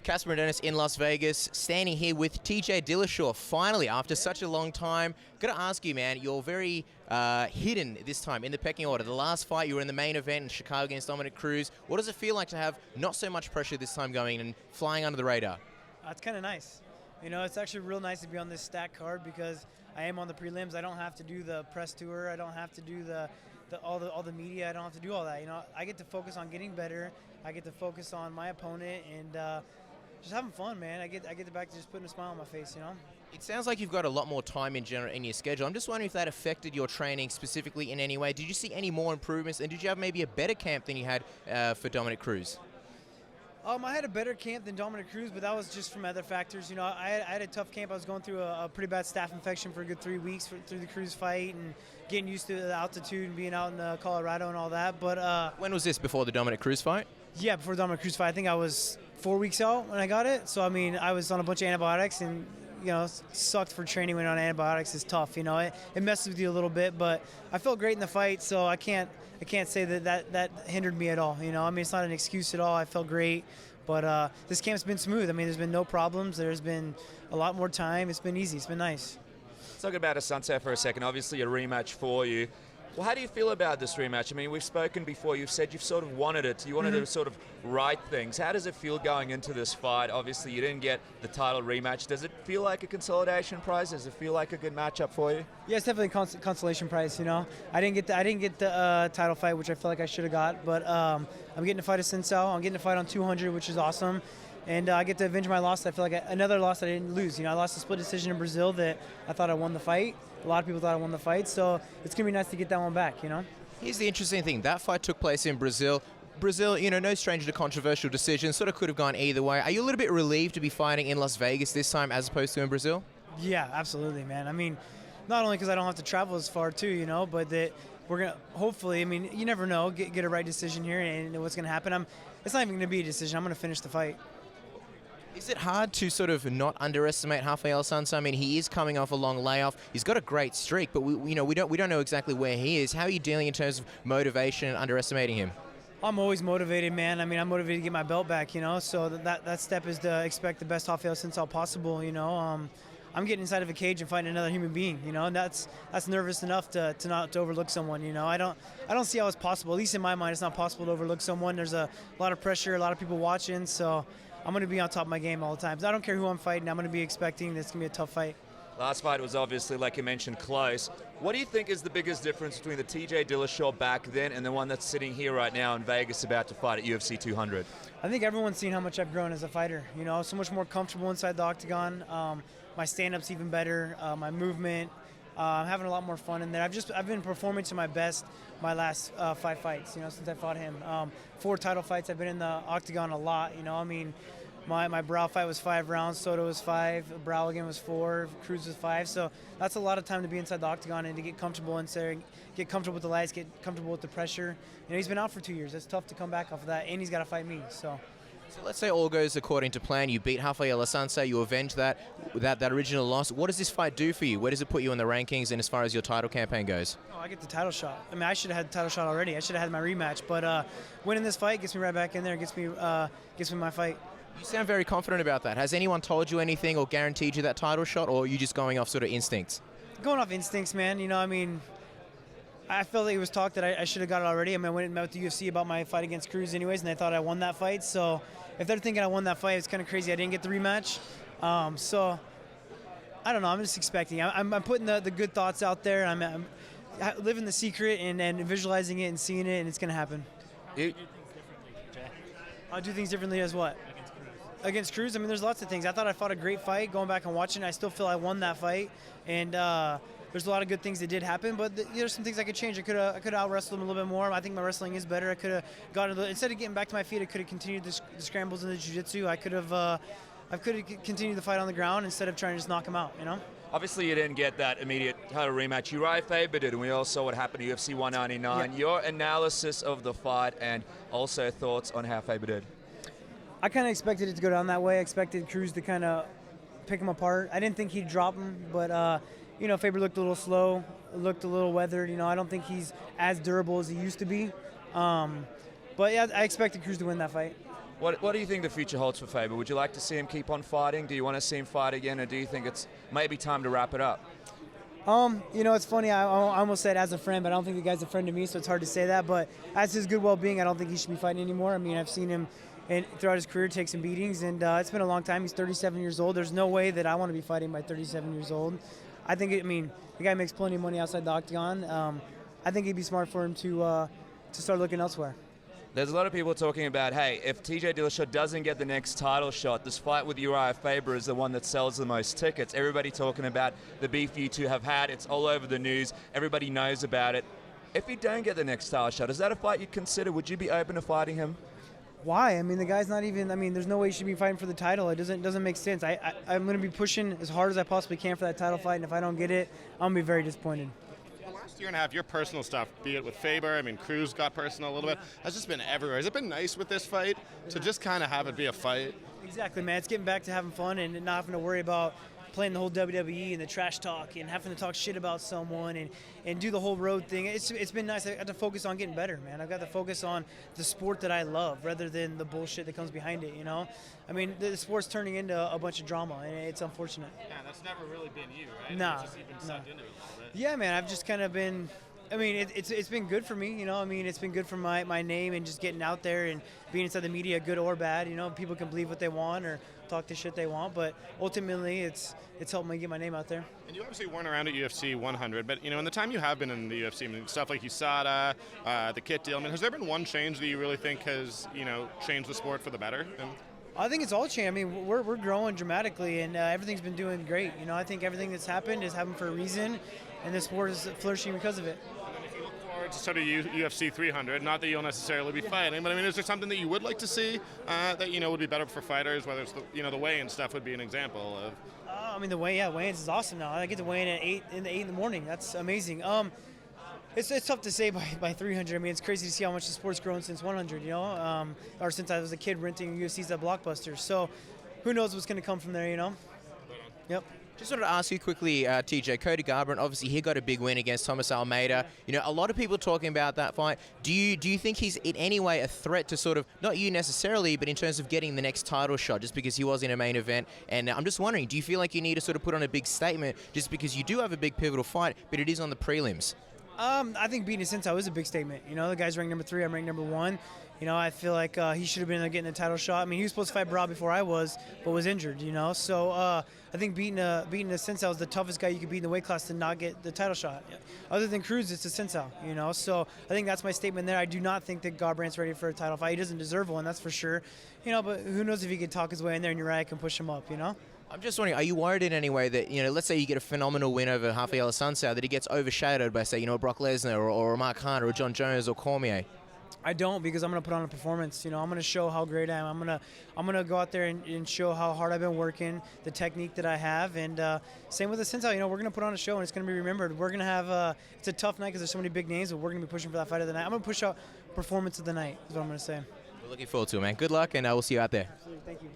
Casper and Dennis in Las Vegas, standing here with TJ Dillashaw, finally, after such a long time. Got to ask you, man, you're very hidden this time in the pecking order. The last fight, you were in the main event in Chicago against Dominic Cruz. What does it feel like to have not so much pressure this time going and flying under the radar? It's kind of nice. You know, it's actually real nice to be on this stacked card because I am on the prelims. I don't have to do the press tour. I don't have to do all the media. I don't have to do all that. You know, I get to focus on getting better. I get to focus on my opponent and just having fun, man. I get back to just putting a smile on my face, you know? It sounds like you've got a lot more time in general in your schedule. I'm just wondering if that affected your training specifically in any way. Did you see any more improvements, and did you have maybe a better camp than you had for Dominic Cruz? I had a better camp than Dominic Cruz, but that was just from other factors. You know, I had a tough camp. I was going through a pretty bad staph infection for a good 3 weeks through the Cruz fight and getting used to the altitude and being out in Colorado and all that. But when was this, before the Dominic Cruz fight? Yeah, before the Dominic Cruz fight. I think I was 4 weeks out when I got it. So, I mean, I was on a bunch of antibiotics and, you know, sucked for training when on antibiotics. It's tough, you know. It messes with you a little bit, but I felt great in the fight, so I can't say that hindered me at all, you know. I mean, it's not an excuse at all. I felt great. But this camp's been smooth. I mean, there's been no problems. There's been a lot more time. It's been easy. It's been nice. Let's talk about Assuncao for a second. Obviously, a rematch for you. Well, how do you feel about this rematch? I mean, we've spoken before. You've said you've sort of wanted it. You wanted to sort of right things. How does it feel going into this fight? Obviously, you didn't get the title rematch. Does it feel like a consolidation prize? Does it feel like a good matchup for you? Yeah, it's definitely a consolation prize. You know, I didn't get the title fight, which I feel like I should have got. But I'm getting to fight Assuncao. I'm getting to fight on 200, which is awesome. And I get to avenge my loss. I feel like another loss I didn't lose. You know, I lost a split decision in Brazil that I thought I won the fight. A lot of people thought I won the fight, so it's going to be nice to get that one back, you know? Here's the interesting thing. That fight took place in Brazil. Brazil, you know, no stranger to controversial decisions, sort of could have gone either way. Are you a little bit relieved to be fighting in Las Vegas this time as opposed to in Brazil? Yeah, absolutely, man. I mean, not only because I don't have to travel as far, too, you know, but that we're going to hopefully, I mean, you never know, get a right decision here and what's going to happen. It's not even going to be a decision. I'm going to finish the fight. Is it hard to sort of not underestimate Raphael Assuncao? I mean, he is coming off a long layoff. He's got a great streak, but we don't know exactly where he is. How are you dealing in terms of motivation and underestimating him? I'm always motivated, man. I mean, I'm motivated to get my belt back, you know. So that step is to expect the best Raphael Assuncao possible, you know. I'm getting inside of a cage and fighting another human being, you know, and that's nervous enough to not overlook someone, you know. I don't see how it's possible. At least in my mind, it's not possible to overlook someone. There's a lot of pressure, a lot of people watching, so I'm going to be on top of my game all the time. I don't care who I'm fighting. I'm going to be expecting this is going to be a tough fight. Last fight was obviously, like you mentioned, close. What do you think is the biggest difference between the TJ Dillashaw back then and the one that's sitting here right now in Vegas about to fight at UFC 200? I think everyone's seen how much I've grown as a fighter. You know, so much more comfortable inside the octagon. My stand-up's even better. My movement. I'm having a lot more fun in there. I've been performing to my best my last 5 fights, you know, since I fought him. 4 title fights. I've been in the octagon a lot, you know. I mean, my Brow fight was 5 rounds, Soto was 5, Brow again was 4, Cruz was 5. So that's a lot of time to be inside the octagon and to get comfortable in there, get comfortable with the lights, get comfortable with the pressure. You know, he's been out for 2 years. It's tough to come back off of that, and he's got to fight me. So let's say all goes according to plan. You beat Raphael Assuncao, you avenge that original loss. What does this fight do for you? Where does it put you in the rankings and as far as your title campaign goes? Oh, I get the title shot. I mean, I should have had the title shot already. I should have had my rematch. But winning this fight gets me right back in there, gets me my fight. You sound very confident about that. Has anyone told you anything or guaranteed you that title shot, or are you just going off sort of instincts? Going off instincts, man. You know, I mean, I felt like it was talk that I should have got it already. I mean, I went and met with the UFC about my fight against Cruz anyways, and they thought I won that fight. So if they're thinking I won that fight, it's kind of crazy I didn't get the rematch. So I don't know. I'm just expecting. I'm putting the good thoughts out there. I'm living the secret and visualizing it and seeing it, and it's going to happen. Do things differently, Jay? I'll do things differently as what? Against Cruz, I mean, there's lots of things. I thought I fought a great fight. Going back and watching, I still feel I won that fight. And there's a lot of good things that did happen, but there's some things I could change. I could have out-wrestled him a little bit more. I think my wrestling is better. I could have gotten instead of getting back to my feet, I could have continued the scrambles in the jiu-jitsu. I could have continued the fight on the ground instead of trying to just knock him out, you know? Obviously, you didn't get that immediate title rematch. Uriah Faber did, and we all saw what happened to UFC 199. Yeah. Your analysis of the fight and also thoughts on how Faber did. I kind of expected it to go down that way. I expected Cruz to kind of pick him apart. I didn't think he'd drop him, but, you know, Faber looked a little slow, looked a little weathered. You know, I don't think he's as durable as he used to be. But, yeah, I expected Cruz to win that fight. What do you think the future holds for Faber? Would you like to see him keep on fighting? Do you want to see him fight again, or do you think it's maybe time to wrap it up? It's funny. I almost said as a friend, but I don't think the guy's a friend to me, so it's hard to say that. But as his good well-being, I don't think he should be fighting anymore. I mean, I've seen him throughout his career take some beatings, and it's been a long time. He's 37 years old. There's no way that I want to be fighting by 37 years old. The guy makes plenty of money outside the octagon. I think it'd be smart for him to start looking elsewhere. There's a lot of people talking about, hey, if TJ Dillashaw doesn't get the next title shot, this fight with Urijah Faber is the one that sells the most tickets. Everybody talking about the beef you two have had. It's all over the news. Everybody knows about it. If you don't get the next title shot, is that a fight you'd consider? Would you be open to fighting him? Why? I mean, the guy's not even. I mean, there's no way he should be fighting for the title. It doesn't make sense. I'm going to be pushing as hard as I possibly can for that title fight, and if I don't get it, I'm going to be very disappointed. The last year and a half, your personal stuff, be it with Faber, I mean, Cruz got personal a little bit, has just been everywhere. Has it been nice with this fight to just kind of have it be a fight? Exactly, man. It's getting back to having fun and not having to worry about playing the whole WWE and the trash talk and having to talk shit about someone and do the whole road thing. It's been nice. I got to focus on getting better, man. I've got to focus on the sport that I love rather than the bullshit that comes behind it, you know? I mean, the sport's turning into a bunch of drama, and it's unfortunate. Yeah, that's never really been you, right? Nah. It's just you've been sucked into it a little bit. Yeah, man. I've just kind of been... I mean, it's been good for me, you know. I mean, it's been good for my name and just getting out there and being inside the media, good or bad. You know, people can believe what they want or talk the shit they want, but ultimately, it's helped me get my name out there. And you obviously weren't around at UFC 100, but in the time you have been in the UFC, I mean, stuff like USADA, the kit deal. I mean, has there been one change that you really think has changed the sport for the better? I think it's all changed. I mean, we're growing dramatically, and everything's been doing great. You know, I think everything that's happened is happened for a reason, and the sport is flourishing because of it. To sort of UFC 300, not that you'll necessarily be fighting, but I mean, is there something that you would like to see that would be better for fighters? Whether it's the weigh-in stuff would be an example of. I mean, the weigh-ins is awesome now. I get to weigh in at 8 in the morning. That's amazing. It's tough to say by 300. I mean, it's crazy to see how much the sport's grown since 100. You know, or since I was a kid renting UFCs at Blockbuster. So, who knows what's going to come from there? You know. Yep. Just wanted to ask you quickly, TJ, Cody Garbrandt, obviously he got a big win against Thomas Almeida. You know, a lot of people talking about that fight. Do you think he's in any way a threat to sort of, not you necessarily, but in terms of getting the next title shot just because he was in a main event? And I'm just wondering, do you feel like you need to sort of put on a big statement just because you do have a big pivotal fight, but it is on the prelims? I think beating Assuncao is a big statement. You know, the guy's ranked number 3, I'm ranked number 1. You know, I feel like he should have been getting the title shot. I mean, he was supposed to fight Barab before I was, but was injured, you know. So I think beating Assuncao is the toughest guy you could beat in the weight class to not get the title shot. Other than Cruz, it's Assuncao, you know. So I think that's my statement there. I do not think that Garbrandt's ready for a title fight. He doesn't deserve one, that's for sure. You know, but who knows if he could talk his way in there and Urijah can push him up, you know. I'm just wondering, are you worried in any way that, let's say you get a phenomenal win over Raphael Assuncao, that he gets overshadowed by, say, Brock Lesnar or Mark Hunter or John Jones or Cormier? I don't, because I'm going to put on a performance. You know, I'm going to show how great I am. I'm going to go out there and show how hard I've been working, the technique that I have, and same with Assuncao. You know, we're going to put on a show and it's going to be remembered. We're going to have it's a tough night because there's so many big names, but we're going to be pushing for that fight of the night. I'm going to push out performance of the night. Is what I'm going to say. We're looking forward to it, man. Good luck, and we'll see you out there. Absolutely. Thank you.